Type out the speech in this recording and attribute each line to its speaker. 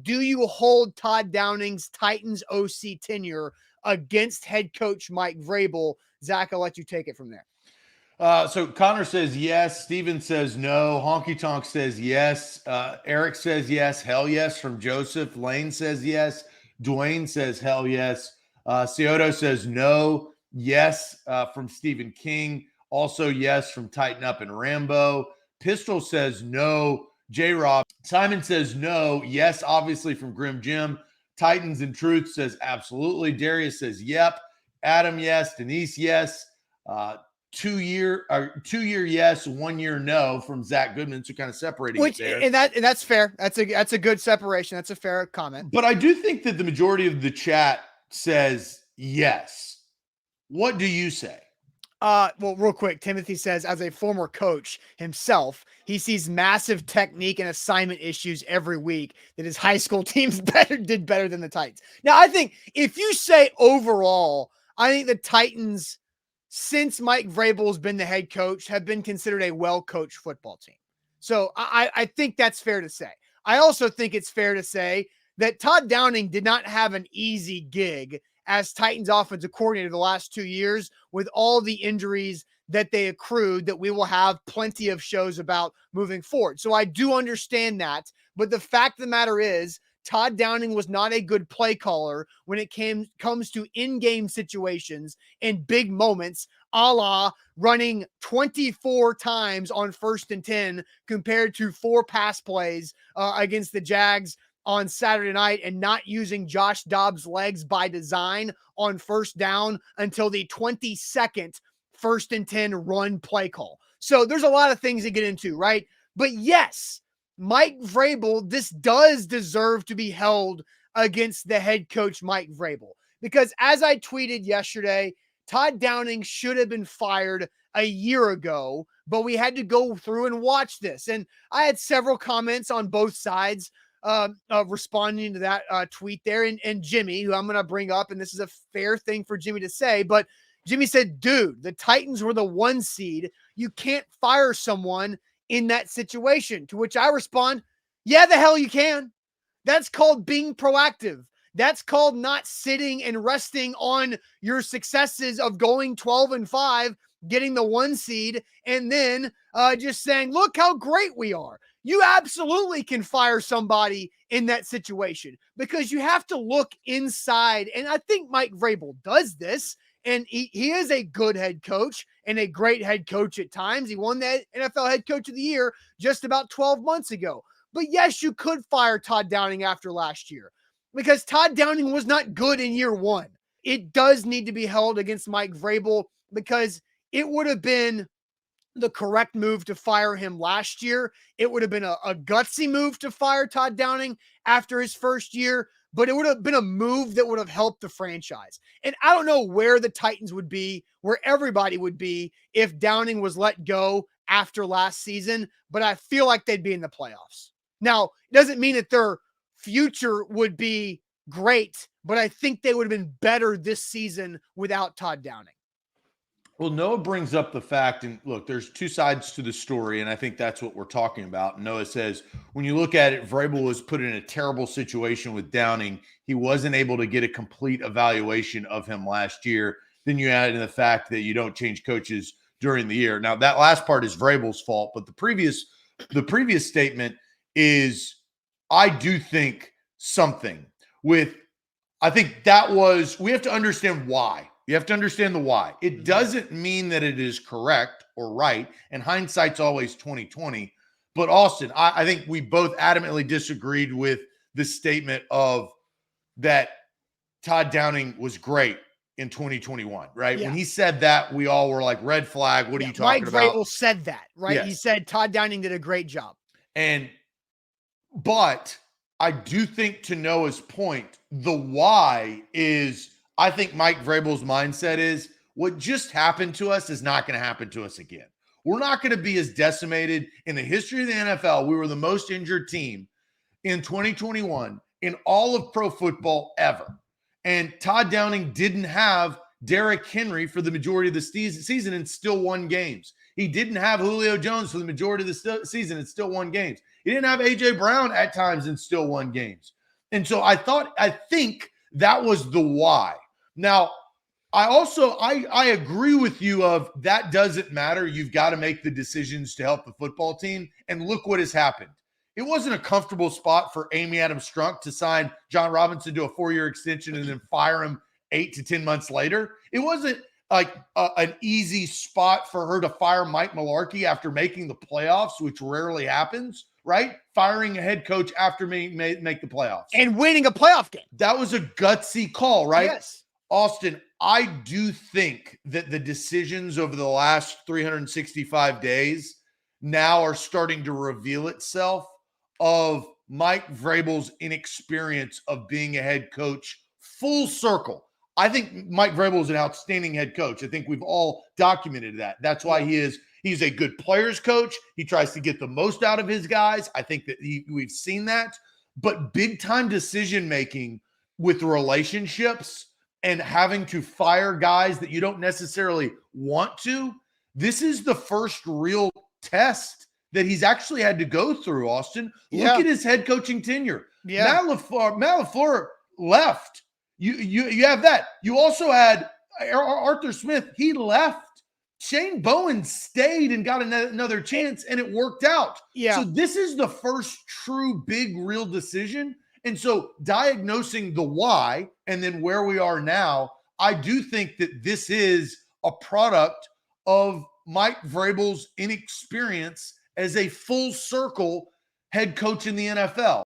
Speaker 1: do you hold Todd Downing's Titans OC tenure against head coach Mike Vrabel? Zach, I'll let you take it from there.
Speaker 2: So Connor says yes. Steven says no. Honky Tonk says yes. Eric says yes. Hell yes from Joseph. Lane says yes. Dwayne says hell yes. Cioto says no. Yes from Stephen King. Also yes from Tighten Up and Rambo. Pistol says no. J-Rob. Simon says no. Yes, obviously from Grim Jim. Titans and Truth says absolutely. Darius says yep. Adam yes. Denise yes. 2 year yes, 1 year no from Zach Goodman. So kind of separating it there.
Speaker 1: And that's fair. That's a good separation. That's a fair comment.
Speaker 2: But I do think that the majority of the chat says yes. What do you say?
Speaker 1: Well, real quick, Timothy says, as a former coach himself, he sees massive technique and assignment issues every week that his high school teams did better than the Titans. Now, I think if you say overall, I think the Titans, since Mike Vrabel has been the head coach, have been considered a well-coached football team. So I think that's fair to say. I also think it's fair to say that Todd Downing did not have an easy gig as Titans offensive coordinator the last 2 years with all the injuries that they accrued that we will have plenty of shows about moving forward. So I do understand that. But the fact of the matter is, Todd Downing was not a good play caller when it comes to in-game situations and big moments, a la running 24 times on 1st and 10 compared to 4 pass plays against the Jags on Saturday night and not using Josh Dobbs' legs by design on 1st down until the 22nd 1st and 10 run play call. So there's a lot of things to get into, right? But yes, Mike Vrabel, this does deserve to be held against the head coach, Mike Vrabel, because as I tweeted yesterday, Todd Downing should have been fired a year ago, but we had to go through and watch this. And I had several comments on both sides responding to that tweet there. And Jimmy, who I'm going to bring up, and this is a fair thing for Jimmy to say, but Jimmy said, dude, the Titans were the 1 seed. You can't fire someone in that situation, to which I respond, yeah, the hell you can. That's called being proactive. That's called not sitting and resting on your successes of going 12-5, getting the 1 seed, and then just saying, look how great we are. You absolutely can fire somebody in that situation because you have to look inside. And I think Mike Vrabel does this. And he is a good head coach and a great head coach at times. He won the NFL head coach of the year just about 12 months ago. But yes, you could fire Todd Downing after last year because Todd Downing was not good in year 1. It does need to be held against Mike Vrabel because it would have been the correct move to fire him last year. It would have been a gutsy move to fire Todd Downing after his first year, but it would have been a move that would have helped the franchise. And I don't know where the Titans would be, where everybody would be if Downing was let go after last season, but I feel like they'd be in the playoffs. Now, it doesn't mean that their future would be great, but I think they would have been better this season without Todd Downing.
Speaker 2: Well, Noah brings up the fact, and look, there's 2 sides to the story, and I think that's what we're talking about. Noah says, when you look at it, Vrabel was put in a terrible situation with Downing. He wasn't able to get a complete evaluation of him last year. Then you add in the fact that you don't change coaches during the year. Now, that last part is Vrabel's fault, but the previous statement is, I do think something with, I think that was, we have to understand why. You have to understand the why. It doesn't mean that it is correct or right, and hindsight's always 20/20. But Austin, I think we both adamantly disagreed with the statement of that Todd Downing was great in 2021, right?
Speaker 1: Yeah.
Speaker 2: When he said that, we all were like, red flag, what are you talking about?
Speaker 1: Mike Vrabel said that, right?
Speaker 2: Yes.
Speaker 1: He said Todd Downing did a great job.
Speaker 2: But I do think, to Noah's point, the why is, I think Mike Vrabel's mindset is, what just happened to us is not going to happen to us again. We're not going to be as decimated. In the history of the NFL, we were the most injured team in 2021 in all of pro football ever. And Todd Downing didn't have Derrick Henry for the majority of the season and still won games. He didn't have Julio Jones for the majority of the season and still won games. He didn't have A.J. Brown at times and still won games. And so I think that was the why. Now, I agree with you of that doesn't matter. You've got to make the decisions to help the football team. And look what has happened. It wasn't a comfortable spot for Amy Adams Strunk to sign John Robinson to a 4-year extension and then fire him 8 to 10 months later. It wasn't like an easy spot for her to fire Mike Mularkey after making the playoffs, which rarely happens, right? Firing a head coach after make the playoffs.
Speaker 1: And winning a playoff game.
Speaker 2: That was a gutsy call, right?
Speaker 1: Yes.
Speaker 2: Austin, I do think that the decisions over the last 365 days now are starting to reveal itself of Mike Vrabel's inexperience of being a head coach full circle. I think Mike Vrabel is an outstanding head coach. I think we've all documented that. That's why he's a good players coach. He tries to get the most out of his guys. I think that we've seen that. But big time decision making with relationships and having to fire guys that you don't necessarily want to, this is the first real test that he's actually had to go through, Austin. Look at his head coaching tenure. Matt LaFleur left. You have that. You also had Arthur Smith. He left. Shane Bowen stayed and got another chance, and it worked out.
Speaker 1: Yeah.
Speaker 2: So this is the first true big real decision. And so diagnosing the why and then where we are now, I do think that this is a product of Mike Vrabel's inexperience as a full circle head coach in the NFL.